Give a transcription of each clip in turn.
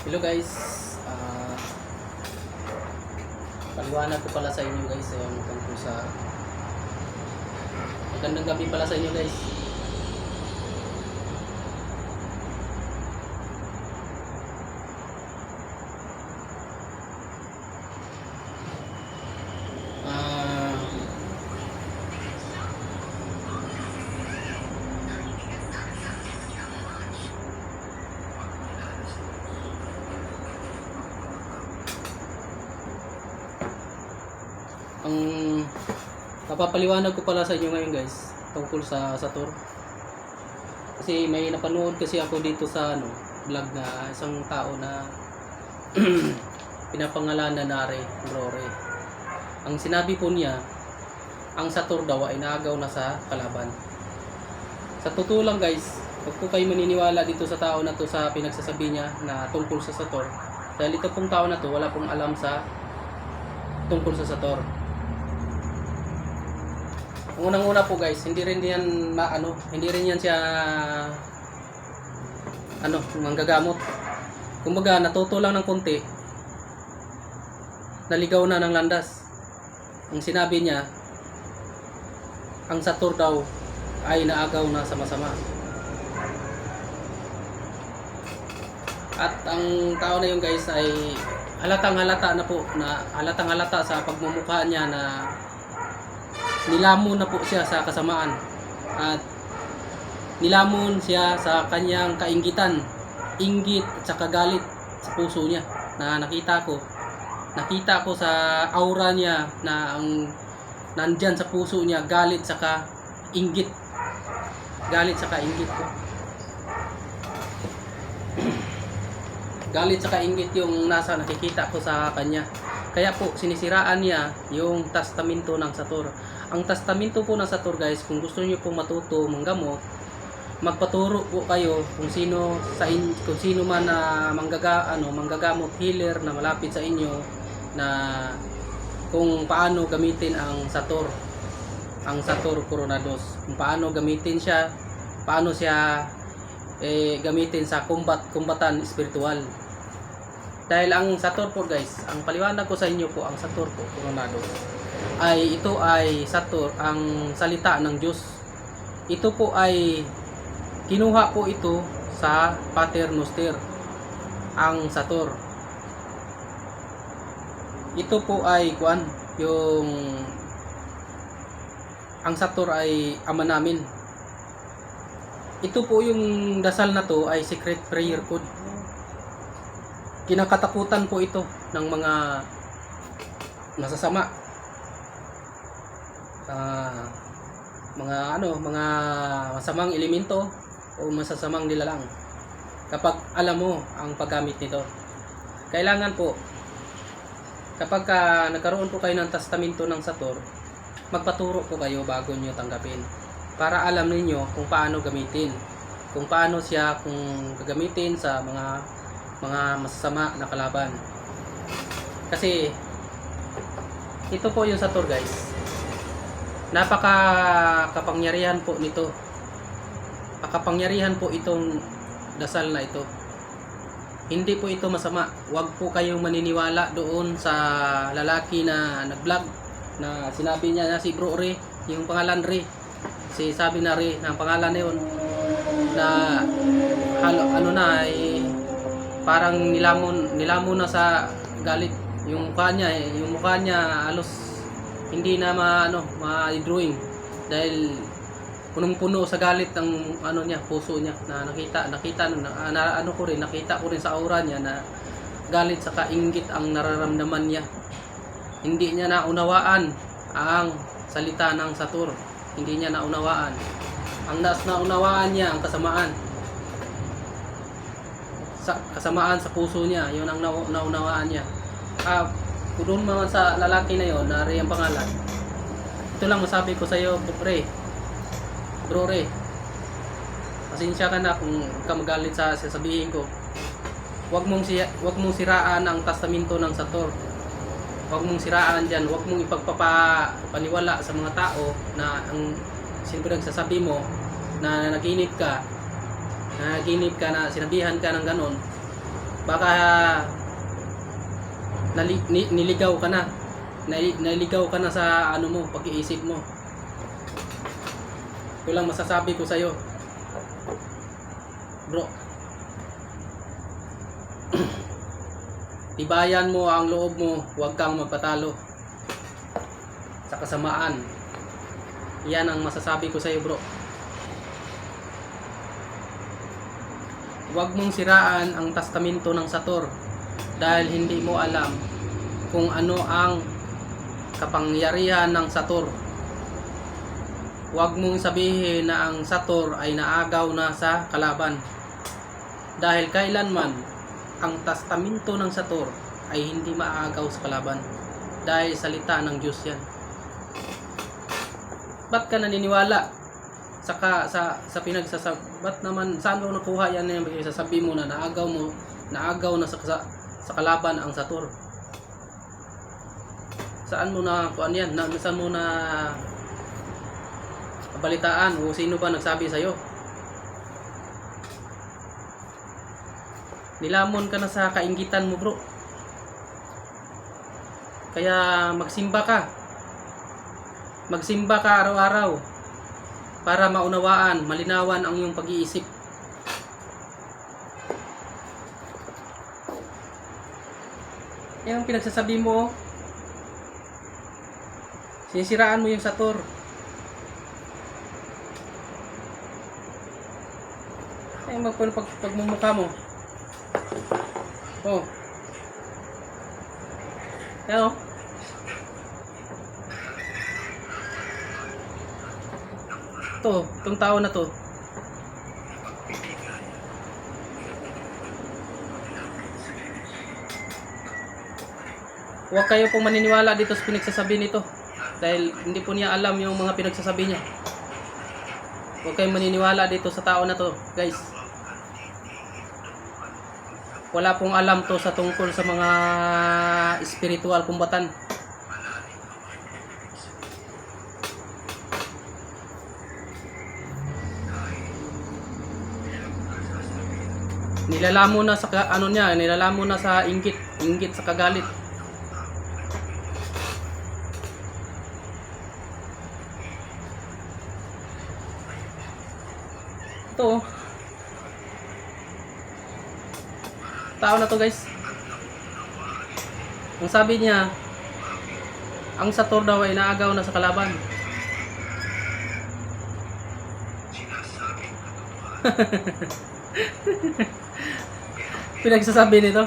Hello guys, paliwanag ko pala sa inyo guys yung tungkol sa magandang gabi pala sa inyo guys. Ah, ang napapaliwanag ko pala sa inyo ngayon guys tungkol sa Satur. Kasi may napanood kasi ako dito sa vlog na isang tao na pinapangalanan na Brore. Ang sinabi po niya, ang Satur daw ay naagaw na sa kalaban. Sa totoo lang guys, huwag po kayo maniniwala dito sa tao na to sa pinagsasabi niya na tungkol sa Satur. Dahil ito pong tao na to wala pong alam sa tungkol sa Satur. Unang-una po guys, hindi rin yan hindi rin yan siya manggagamot. Kumbaga natuto lang ng konti, naligaw na ng landas. Ang sinabi niya, ang Satur daw ay naagaw na sa masama. At ang tao na yun guys ay halatang-halata na po, na halatang-halata sa pagmumukha niya na nilamon na po siya sa kasamaan at nilamon siya sa kanyang kainggitan, inggit at saka galit sa puso niya na nakita ko sa aura niya na ang nandyan sa puso niya, galit saka inggit po. Galit saka inggit yung nasa nakikita ko sa kanya. Kaya po sinisiraan niya yung testamento ng Satur. Ang testamento po ng Satur guys, kung gusto niyo pong matuto manggamot, magpaturo po kayo kung sino man na manggagamot, healer na malapit sa inyo na kung paano gamitin ang Satur Coronados, kung paano gamitin siya, paano siya gamitin sa kumbatan espiritual. Dahil ang Satur po guys, ang paliwanag ko sa inyo po, ang Satur po Coronados ito ay Satur, ang salita ng Diyos. Ito po ay kinuha po ito sa Pater Noster, ang Satur. Ito po ay ang Satur ay ama namin. Ito po yung dasal na to ay secret prayer code. Kinakatakutan po ito ng mga nasasama, mga masamang elemento o masasamang nilalang. Kapag alam mo ang paggamit nito, kailangan po kapag nagkaroon po kayo ng testamento ng Satur, magpaturo po kayo bago nyo tanggapin para alam niyo kung paano gamitin, kung paano siya gagamitin sa mga masasama na kalaban. Kasi ito po yung Satur guys, napaka-kapangyarihan po nito. Kapangyarihan po itong dasal na ito. Hindi po ito masama. Huwag po kayong maniniwala doon sa lalaki na nag-vlog na sinabi niya na si Bro Re, yung pangalan Re. Si sabi na Re ng pangalan na yun na parang nilamon na sa galit yung mukha niya halos hindi na ma-drawing dahil punong-puno sa galit ang puso niya na nakita ko rin sa aura niya na galit sa kainggit ang nararamdaman niya. Hindi niya naunawaan ang salita ng Satur. Hindi niya naunawaan. Ang naunawaan niya ang kasamaan. Kasamaan sa puso niya, yun ang naunawaan niya. Kung doon naman sa lalaki na yon, na Re ang pangalan, ito lang masabi ko sa iyo, Bro Re. Pasensya ka na kung ka magalit sa sasabihin ko. Huwag mong siraan ang testamento ng Satur. Huwag mong siraan diyan, huwag mong ipagpapaniwala sa mga tao na ang pinagsasabi mo na naginip ka na sinabihan ka ng ganon. Baka niligaw ka na. Naligaw ka na sa ano mo, pag-iisip mo. Ito lang masasabi ko sa'yo, bro. Tibayan mo ang loob mo, huwag kang magpatalo sa kasamaan. Yan ang masasabi ko sa'yo, bro. Huwag mong siraan ang testamento ng Sator dahil hindi mo alam kung ano ang kapangyarihan ng Sator. Huwag mong sabihin na ang Sator ay naagaw na sa kalaban. Dahil kailanman ang testamento ng Sator ay hindi maagaw sa kalaban. Dahil salita ng Diyos yan. Ba't ka naniniwala sa pinagsasabi? Ba't naman, saan mo nakuha yan yung pinagsasabi mo na naagaw na sa kalaban ang Sator? Saan mo na kuan yan? Saan mo na balitaan o sino ba nagsabi sa'yo? Nilamon ka na sa kainggitan mo, bro. Kaya magsimba ka. Magsimba ka araw-araw para maunawaan, malinawan ang iyong pag-iisip. Yung pinagsasabi mo, sinisiraan mo yung Sator. Ay, pagmumukha mo. Oh. Yan, oh. Itong tao na to. Huwag kayo pong maniniwala dito sa pinagsasabi nito. Dahil hindi po niya alam yung mga pinagsasabi niya. Huwag kayong maniniwala dito sa tao na to, guys. Wala pong alam to sa tungkol sa mga spiritual kumbatan. Nilalamo na sa ano niya, nilalamo na sa inggit sa kagalit. Ito, tao na to, guys. Ang sabi niya, ang Sator daw ay naagaw na sa kalaban. Pinagsasabi nito.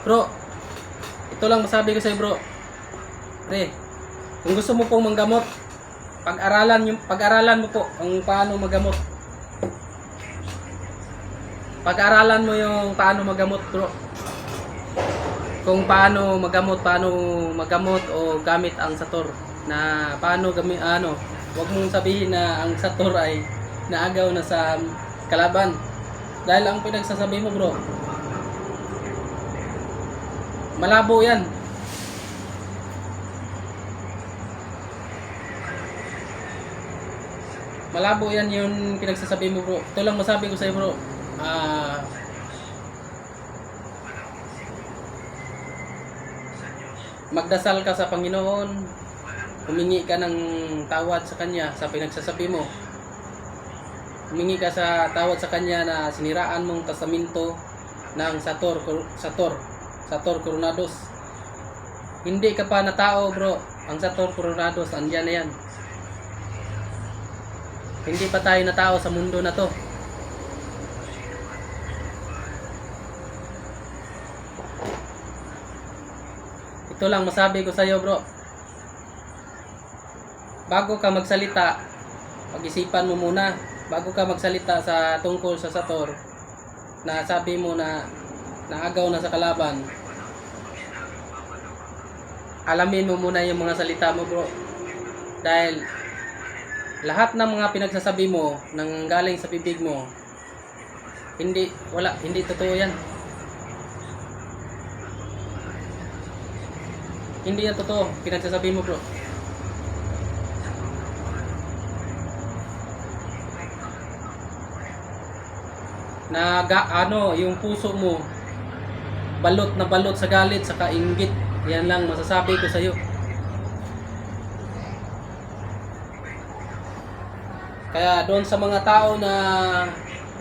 Bro, ito lang masabi ko sa'yo, bro. Pre, kung gusto mo pong manggamot, pag-aralan mo po ang paano magamot. Pag-aralan mo yung paano magamot, bro. Kung paano magamot o gamit ang Sator. Na paano huwag mong sabihin na ang Sator ay naagaw na sa kalaban. Dahil ang pinagsasabi mo, bro, malabo yan. Malabo yan yung pinagsasabi mo, bro. Ito lang masabi ko sa'yo, bro. Magdasal ka sa Panginoon. Humingi ka ng tawad sa Kanya sa pinagsasabi mo. Humingi ka sa tawad sa Kanya na siniraan mong testamento ng Sator Coronados. Hindi ka pa na tao, bro. Ang Sator Coronados, andyan na yan. Hindi pa tayo na tao sa mundo na to. Ito lang masabi ko sa iyo, bro. Bago ka magsalita, pag-isipan mo muna. Bago ka magsalita sa tungkol sa Sator, na sabi mo na naagaw na sa kalaban, alamin mo muna yung mga salita mo, bro. Dahil lahat ng mga pinagsasabi mo nang galing sa bibig mo, hindi totoo yan. Hindi yan totoo, pinagsasabi mo, bro. na yung puso mo balot na balot sa galit sa kainggit. Yan lang masasabi ko sa iyo. Kaya doon sa mga tao na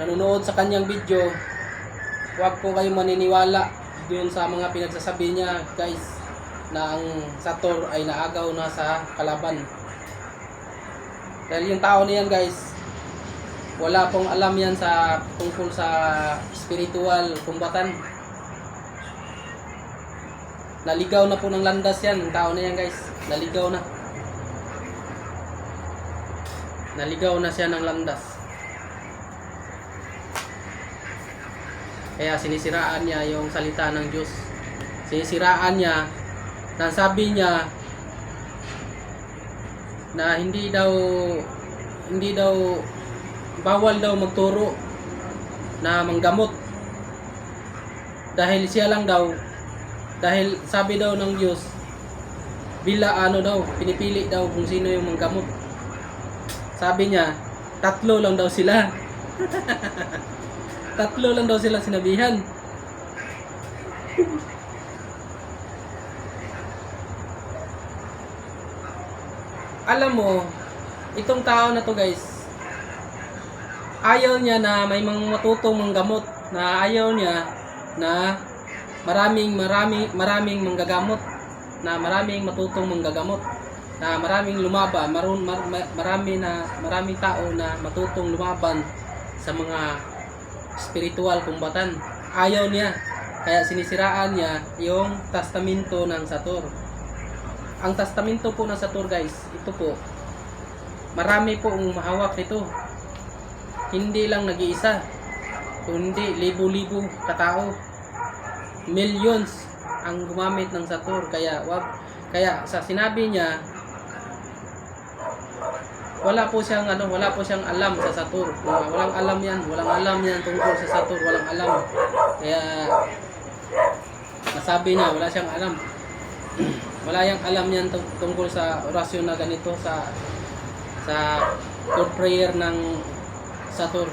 nanonood sa kanyang video, huwag po kayong maniniwala doon sa mga pinagsasabi niya, guys, na ang Sator ay naagaw na sa kalaban. Dahil yung tao niyan, guys, wala pong alam yan sa tungkol sa spiritual kumbatan. Naligaw na po ng landas yan, yung tao na yan, guys. Naligaw na. Naligaw na siya ng landas. Kaya sinisiraan niya yung salita ng Diyos. Sinisiraan niya, nasabi niya na hindi daw bawal daw magturo na manggamot. Dahil siya lang daw, dahil sabi daw ng Diyos, pinipili daw kung sino yung manggamot. Sabi niya, 3 lang daw sila. 3 lang daw sila sinabihan. Alam mo, itong tao na to, guys, ayaw niya na may mga matutong manggamot, na ayaw niya na maraming manggagamot, na maraming matutong manggagamot, na maraming lumaban, maraming tao na matutong lumaban sa mga spiritual kumbatan. Ayaw niya. Kaya sinisiraan niya yung testamento ng Sator. Ang testamento po ng Sator, guys, ito po, marami po ang mahawak nito. Hindi lang nag-iisa, kundi libo-libo katao. Millions ang gumamit ng Sator. Kaya sa sinabi niya, wala po siyang alam sa Sator. Walang alam yan tungkol sa Sator, walang alam. Kaya nasabi niya wala siyang alam. Wala yang alam yan tungkol sa orasyon na ganito, sa code prayer ng Sator.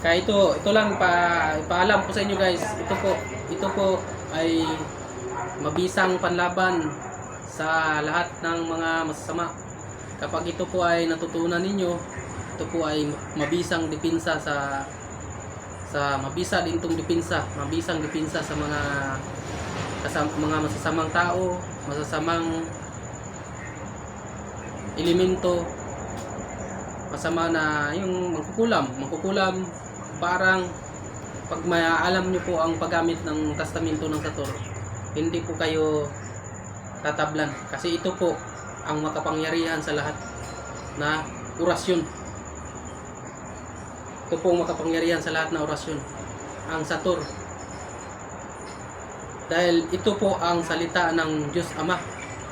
Kaya ito lang paalam ko sa inyo, guys. Ito po ay mabisang panlaban sa lahat ng mga masasama. Kapag ito po ay natutunan ninyo, ito po ay mabisang depensa mabisang depensa sa mga masasamang tao, masasamang elemento, masama na yung mangkukulam. Parang pag may alam nyo po ang paggamit ng testamento ng Sator, hindi po kayo tatablan. Kasi ito po ang makapangyarihan sa lahat na orasyon. Ito po ang makapangyarihan sa lahat na orasyon, ang Sator. Dahil ito po ang salita ng Diyos Ama.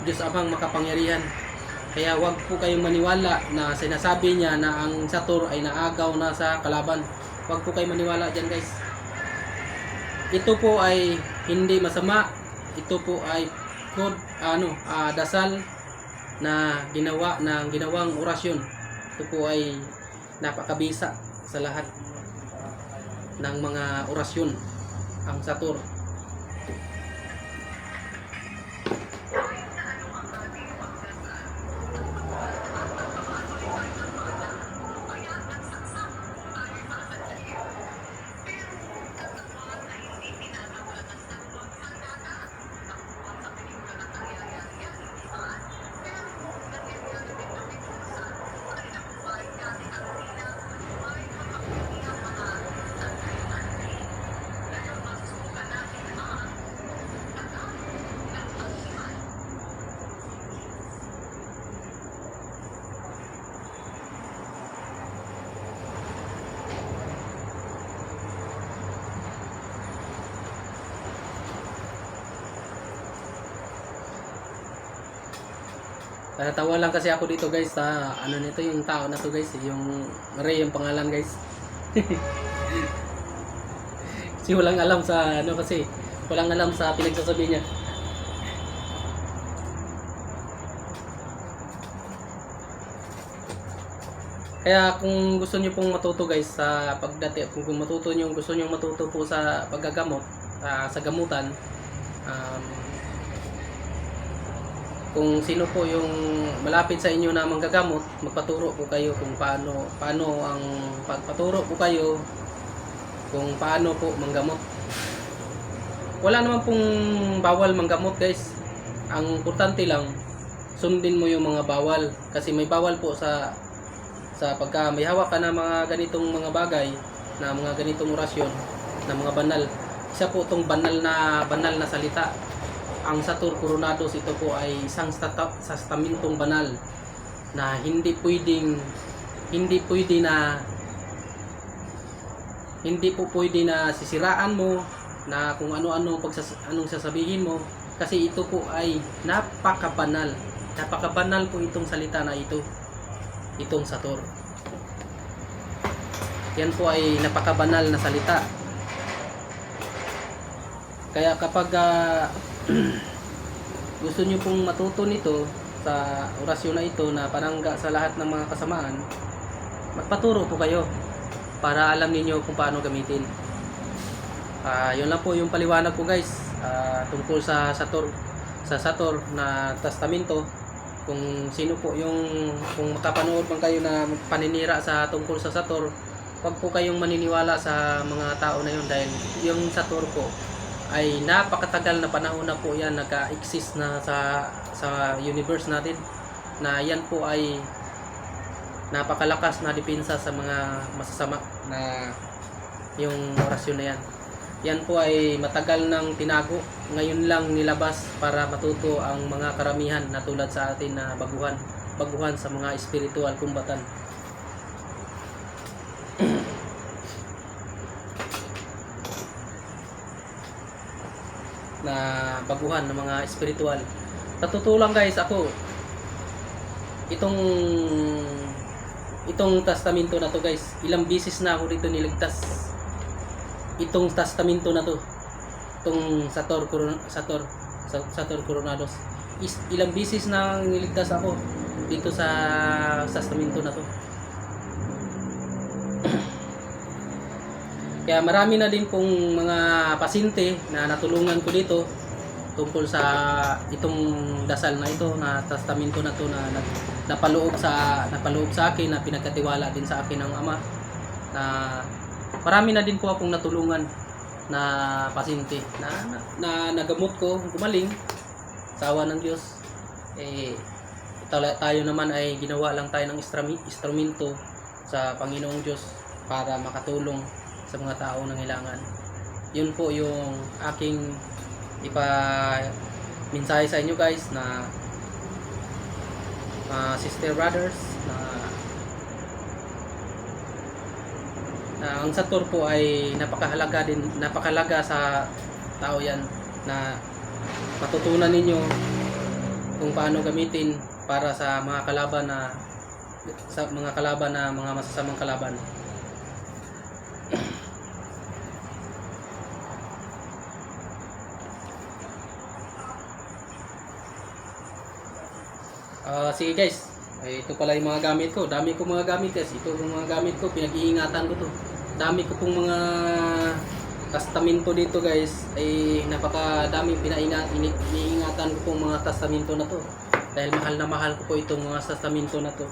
Diyos Amang makapangyarihan. Kaya wag po kayong maniwala na sinasabi niya na ang Sator ay naagaw na sa kalaban. Wag po kayong maniwala dyan, guys. Ito po ay hindi masama. Ito po ay dasal na ginawang orasyon. Ito po ay napakabisa sa lahat ng mga orasyon, ang Sator. Tawa lang kasi ako dito, guys, sa nito yung tao na to, guys, yung Ray yung pangalan, guys. Kasi walang alam sa pinagsasabi niya. Kaya kung gusto niyo pong matuto guys sa kung gusto niyo matuto po sa paggagamot, sa gamutan, um, kung sino po yung malapit sa inyo na manggagamot, magpaturo po kayo kung paano ang pagpaturo po kayo kung paano po manggamot. Wala naman pong bawal manggamot guys. Ang importante lang sundin mo yung mga bawal, kasi may bawal po sa pagka may hawak ka na mga ganitong mga bagay, na mga ganitong orasyon, na mga banal. Isa po itong banal na salita. Ang Sator Coronados, ito po ay isang sastamentong banal na hindi po pwede na sisiraan mo, na kung anong sasabihin mo, kasi ito po ay napakabanal po itong salita na itong Sator. Yan po ay napakabanal na salita. Kaya kapag gusto nyo pong matuto nito sa orasyon na ito na panangga sa lahat ng mga kasamaan, magpaturo po kayo para alam niyo kung paano gamitin. Yun lang po yung paliwanag ko guys, tungkol sa Sator na testamento. Kung sino po kung makapanood man kayo na paninira sa tungkol sa Sator, wag po kayong maniniwala sa mga tao na yun, dahil yung Sator po ay napakatagal na panahon na po yan naka-exist na sa universe natin, na yan po ay napakalakas na depensa sa mga masasama, na yung orasyon na yan. Yan po ay matagal nang tinago, ngayon lang nilabas para matuto ang mga karamihan na tulad sa atin na baguhan sa mga spiritual kumbatan. Na baguhan ng mga spiritual. Totoo lang guys, ako itong testamento na to guys, ilang bisis na ako dito niligtas. Itong testamento na to, itong Sator Coronados, ilang bisis na niligtas ako dito sa testamento na to. Kaya marami na din pong mga pasyente na natulungan ko dito tungkol sa itong dasal na ito, na testamento na to, na napaloob sa akin, na pinagkatiwala din sa akin ng Ama. Na marami na din po akong natulungan na pasyente na nagamot ko, gumaling sa awa ng Diyos. Tayo naman ay ginawa lang tayo ng instrumento sa Panginoong Diyos para makatulong sa mga tao nangailangan. Yun po yung aking mensahe sa inyo guys, na sister brothers, na ang Sator po ay napakahalaga sa tao yan, na matutunan ninyo kung paano gamitin para sa mga kalaban na mga masasamang kalaban. Sige guys, ito pala yung mga gamit ko. Dami ko mga gamit guys. Ito yung mga gamit ko, pinag-iingatan ko to. Dami ko pong mga testamento dito guys. Napakadami iniingatan ko pong mga testamento na to. Dahil mahal na mahal ko po itong mga testamento na to.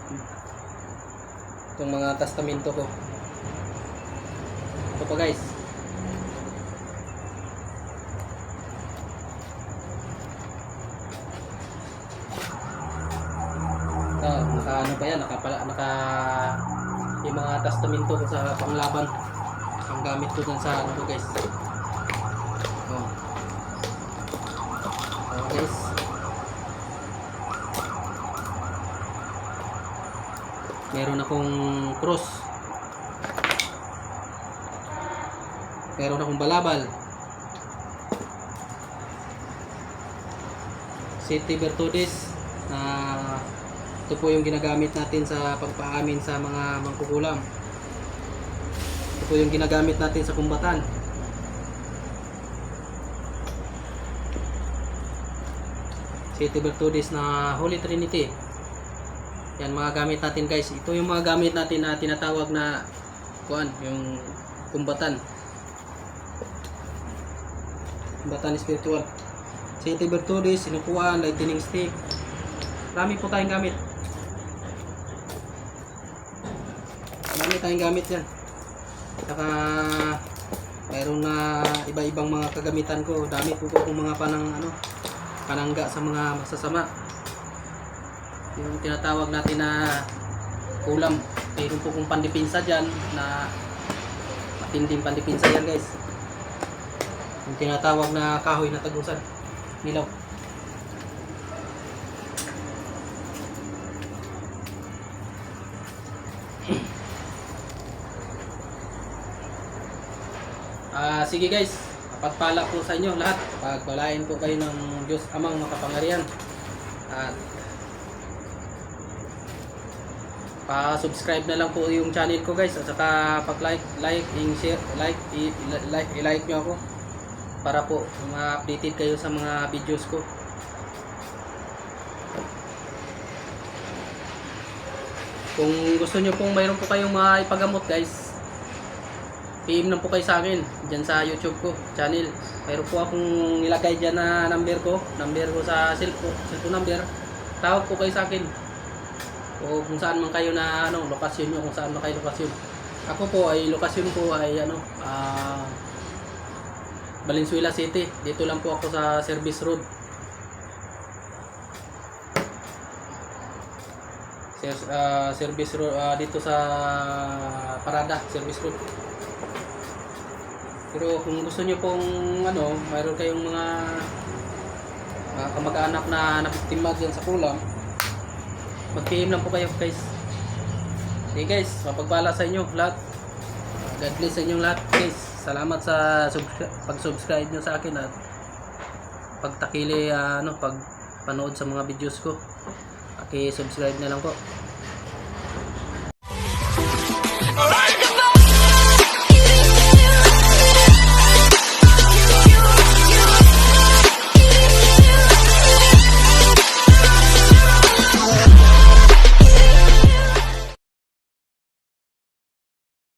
Itong mga testamento ko. Ito pa guys. Ano pa yan, yung mga testamento ko sa panglaban, ang gamit ko dun sa ano ko guys. Guys, meron akong cross, meron akong balabal, City Bertudis, na ito po yung ginagamit natin sa pagpaamin sa mga mangkukulam. Ito po yung ginagamit natin sa kumbatan. City Bertudis na Holy Trinity. Yan mga gamit natin guys. Ito yung mga gamit natin na tinatawag na kuan, yung kumbatan. Kumbatan spiritual. Sete Virtudes, sinukuan, lightning stick. Marami po tayong gamit. Marami tayong gamit yan. Saka mayroon na iba-ibang mga kagamitan ko. Dami po kung mga panangga sa mga masasama. Yung tinatawag natin na kulam. Mayroon po kong pandipinsa dyan na matinding pandipinsa yan guys. Yung tinatawag na kahoy na tagusan. Nilaw. Sige guys, pagpala po sa inyo lahat. Pagpalain po kayo ng Diyos Amang makapangyarihan. At pa-subscribe na lang po yung channel ko guys. At saka pag-like, share, i-like nyo ako. Para po ma-updated kayo sa mga videos ko. Kung gusto nyo pong mayroon po kayong mga ipagamot guys, PM lang po kayo sa akin dyan sa YouTube ko channel. Mayroon po akong nilagay dyan na number ko sa cellphone number. Tawag po kayo sa akin o kung saan man kayo na lokasyon nyo, kung saan man kayo lokasyon. Ako po ay lokasyon ko ay Valenzuela City. Dito lang po ako sa Service Road. Service Road dito sa Parada, Service Road. Pero kung gusto niyo pong mayroon kayong mga kamag-anak na nabiktima diyan sa kulam, mag-PM lang po kayo guys. Okay guys, mapagpala sa inyo lahat. God bless sa inyong lahat guys. Salamat sa pag-subscribe nyo sa akin at pagtakili pagpanood sa mga videos ko. Okay, subscribe na lang po.